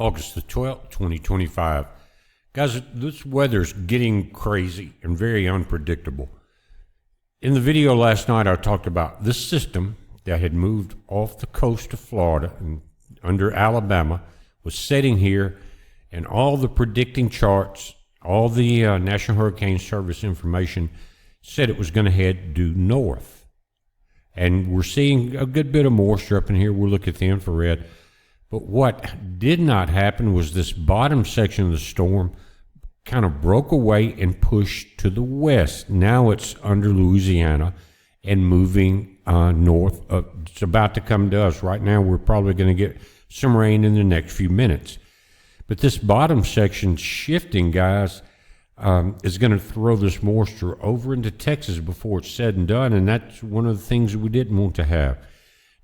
August the 12th, 2025. Guys, this weather's getting crazy and very unpredictable. In the video last night, I talked about this system that had moved off the coast of Florida and under Alabama was setting here, and all the predicting charts, all the National Hurricane Service information said it was going to head due north. And we're seeing a good bit of moisture up in here. We'll look at the infrared. But what did not happen was this bottom section of the storm kind of broke away and pushed to the west. Now it's under Louisiana and moving north. It's about to come to us. Right now we're probably going to get some rain in the next few minutes. But this bottom section shifting, guys, is going to throw this moisture over into Texas before it's said and done, and that's one of the things we didn't want to have.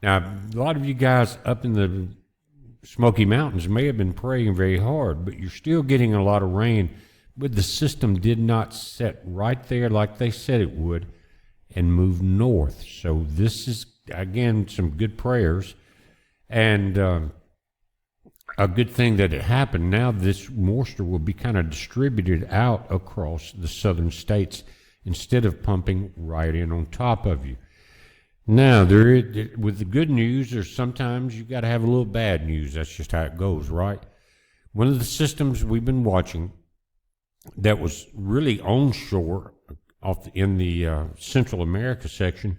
Now, a lot of you guys up in the Smoky Mountains may have been praying very hard, but you're still getting a lot of rain, but the system did not set right there like they said it would and move north. So this is, again, some good prayers, and a good thing that it happened. Now this moisture will be kind of distributed out across the southern states instead of pumping right in on top of you. Now, with the good news, there's sometimes you got to have a little bad news. That's just how it goes, right? One of the systems we've been watching that was really onshore in the Central America section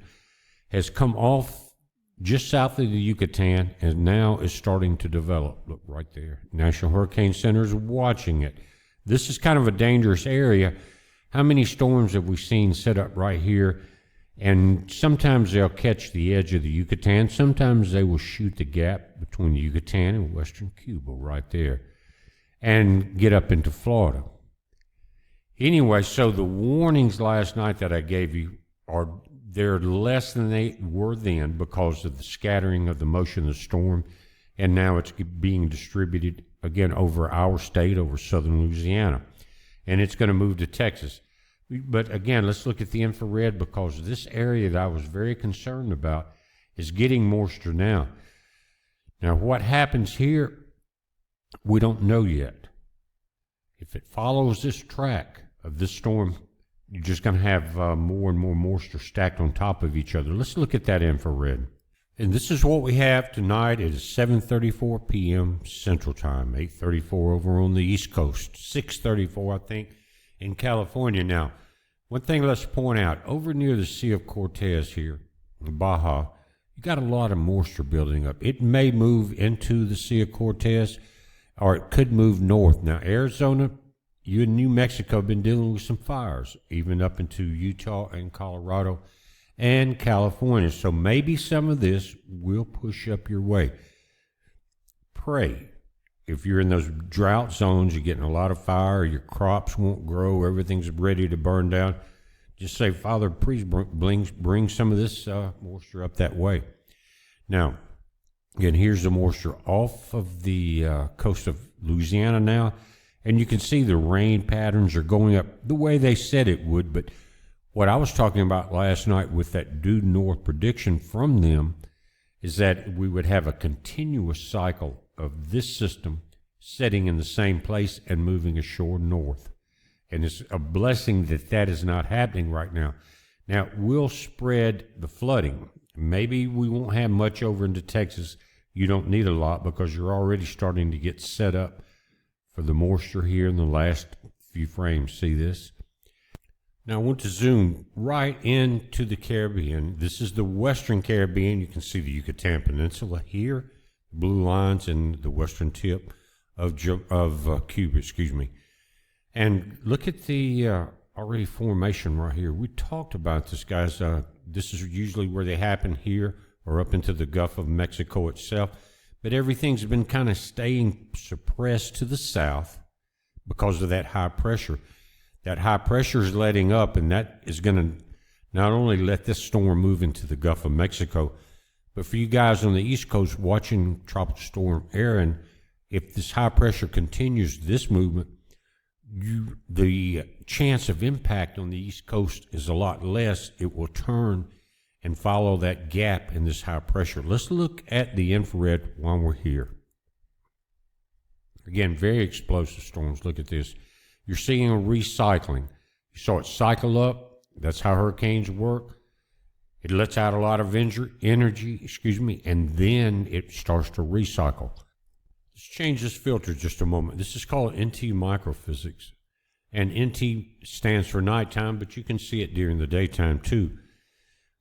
has come off just south of the Yucatan and now is starting to develop. Look right there. National Hurricane Center is watching it. This is kind of a dangerous area. How many storms have we seen set up right here? And sometimes they'll catch the edge of the Yucatan. Sometimes they will shoot the gap between the Yucatan and western Cuba right there and get up into Florida. Anyway, so the warnings last night that I gave you they're less than they were then because of the scattering of the motion of the storm, and now it's being distributed again over our state, over southern Louisiana, and it's going to move to Texas. But again, let's look at the infrared, because this area that I was very concerned about is getting moisture now. Now, what happens here, we don't know yet. If it follows this track of this storm, you're just going to have more and more moisture stacked on top of each other. Let's look at that infrared. And this is what we have tonight. It is 7:34 p.m. Central Time, 8:34 over on the East Coast, 6:34, I think, in California. Now, one thing let's point out, over near the Sea of Cortez here, in Baja, you got a lot of moisture building up. It may move into the Sea of Cortez, or it could move north. Now, Arizona, you in New Mexico have been dealing with some fires, even up into Utah and Colorado and California. So maybe some of this will push up your way. Pray. If you're in those drought zones, you're getting a lot of fire, your crops won't grow, everything's ready to burn down, just say, Father, please bring some of this moisture up that way. Now, again, here's the moisture off of the coast of Louisiana now. And you can see the rain patterns are going up the way they said it would. But what I was talking about last night with that due north prediction from them is that we would have a continuous cycle of this system setting in the same place and moving ashore north. And it's a blessing that that is not happening right now. Now, it will spread the flooding. Maybe we won't have much over into Texas. You don't need a lot because you're already starting to get set up for the moisture here in the last few frames. See this? Now I want to zoom right into the Caribbean. This is the Western Caribbean. You can see the Yucatan Peninsula here, blue lines, and the western tip of Cuba, excuse me. And look at the already formation right here. We talked about this, guys. This is usually where they happen here or up into the Gulf of Mexico itself. But everything's been kind of staying suppressed to the south because of that high pressure. That high pressure is letting up, and that is going to not only let this storm move into the Gulf of Mexico, but for you guys on the East Coast watching Tropical Storm Erin, if this high pressure continues this movement, the chance of impact on the East Coast is a lot less. It will turn and follow that gap in this high pressure. Let's look at the infrared while we're here. Again, very explosive storms. Look at this. You're seeing a recycling. You saw it cycle up. That's how hurricanes work. It lets out a lot of energy, and then it starts to recycle. Let's change this filter just a moment. This is called NT microphysics. And NT stands for nighttime, but you can see it during the daytime too.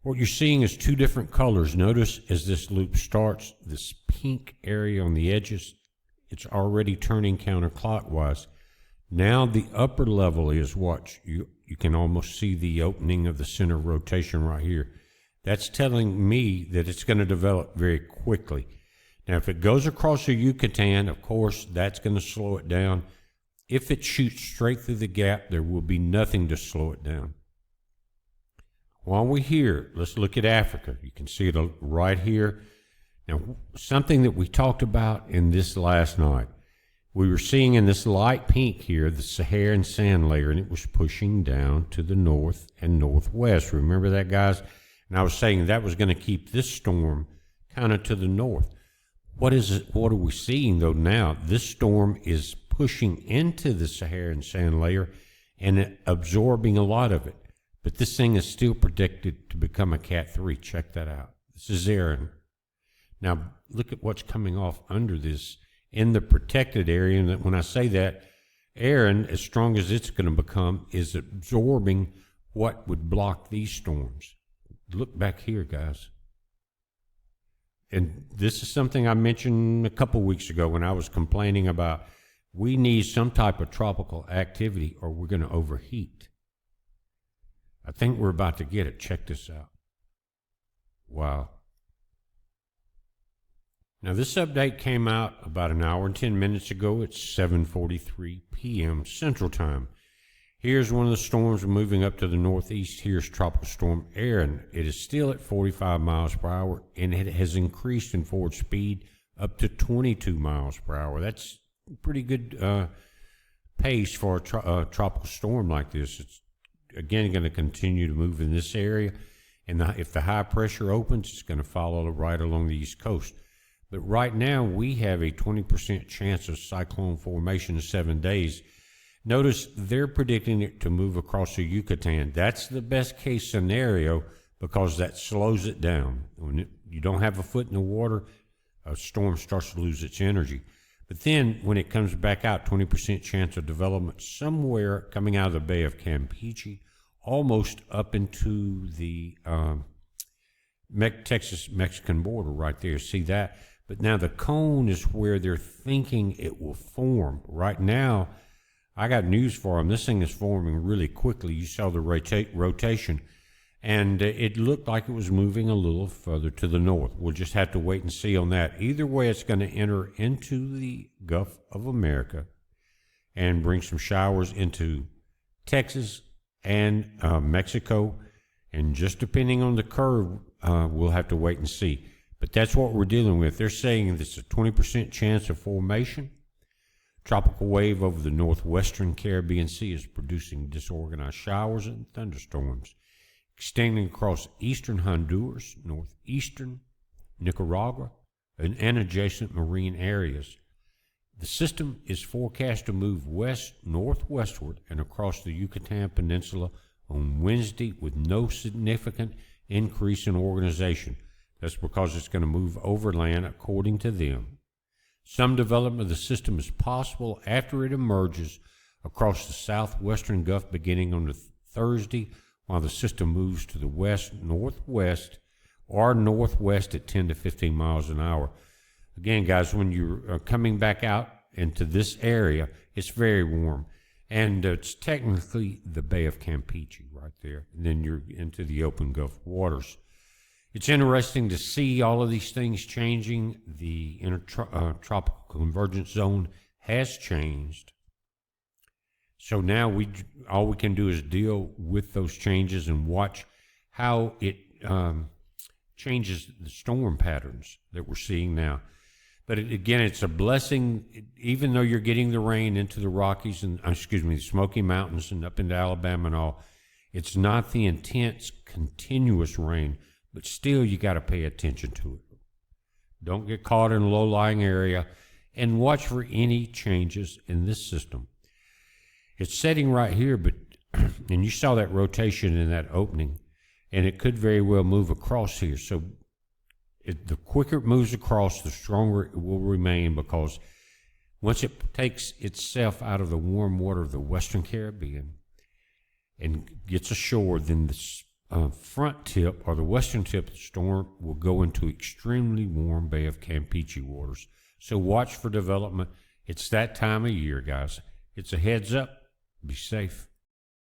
What you're seeing is two different colors. Notice as this loop starts, this pink area on the edges, it's already turning counterclockwise. Now the upper level is what you can almost see the opening of the center rotation right here. That's telling me that it's going to develop very quickly. Now, if it goes across the Yucatan, of course, that's going to slow it down. If it shoots straight through the gap, there will be nothing to slow it down. While we're here, let's look at Africa. You can see it right here. Now, something that we talked about in this last night, we were seeing in this light pink here, the Saharan sand layer, and it was pushing down to the north and northwest. Remember that, guys? And I was saying that was going to keep this storm kind of to the north. What is it? What are we seeing, though, now? This storm is pushing into the Saharan sand layer and absorbing a lot of it. But this thing is still predicted to become a Cat 3. Check that out. This is Aaron. Now, look at what's coming off under this in the protected area. And when I say that, Aaron, as strong as it's going to become, is absorbing what would block these storms. Look back here, guys. And this is something I mentioned a couple weeks ago when I was complaining about we need some type of tropical activity or we're going to overheat. I think we're about to get it. Check this out. Wow. Now, this update came out about an hour and 10 minutes ago. It's 7:43 p.m. Central Time. Here's one of the storms moving up to the northeast. Here's Tropical Storm Aaron. It is still at 45 miles per hour, and it has increased in forward speed up to 22 miles per hour. That's pretty good pace for a tropical storm like this. It's, again, going to continue to move in this area, and if the high pressure opens, it's going to follow right along the east coast. But right now, we have a 20% chance of cyclone formation in 7 days. Notice they're predicting it to move across the Yucatan. That's the best case scenario because that slows it down. When you don't have a foot in the water, a storm starts to lose its energy. But then when it comes back out, 20% chance of development somewhere coming out of the Bay of Campeche, almost up into the Texas-Mexican border right there. See that? But now the cone is where they're thinking it will form. Right now, I got news for them. This thing is forming really quickly. You saw the rotation, and it looked like it was moving a little further to the north. We'll just have to wait and see on that. Either way, it's going to enter into the Gulf of America and bring some showers into Texas and Mexico. And just depending on the curve, we'll have to wait and see. But that's what we're dealing with. They're saying there's a 20% chance of formation. Tropical wave over the northwestern Caribbean Sea is producing disorganized showers and thunderstorms, extending across eastern Honduras, northeastern Nicaragua, and adjacent marine areas. The system is forecast to move west-northwestward and across the Yucatan Peninsula on Wednesday with no significant increase in organization. That's because it's going to move overland according to them. Some development of the system is possible after it emerges across the southwestern Gulf beginning on Thursday, while the system moves to the west-northwest or northwest at 10 to 15 miles an hour. Again, guys, when you're coming back out into this area, it's very warm. And it's technically the Bay of Campeche right there. And then you're into the open Gulf waters. It's interesting to see all of these things changing. The intertropical convergence zone has changed. So now all we can do is deal with those changes and watch how it changes the storm patterns that we're seeing now. But again, it's a blessing, even though you're getting the rain into the Rockies and, the Smoky Mountains and up into Alabama and all. It's not the intense, continuous rain, but still you got to pay attention to it. Don't get caught in a low-lying area. and watch for any changes in this system. It's setting right here, but and you saw that rotation in that opening, and it could very well move across here. So the quicker it moves across, the stronger it will remain, because once it takes itself out of the warm water of the Western Caribbean and gets ashore, then the front tip or the western tip of the storm will go into extremely warm Bay of Campeche waters. So watch for development. It's that time of year, guys. It's a heads up. Be safe.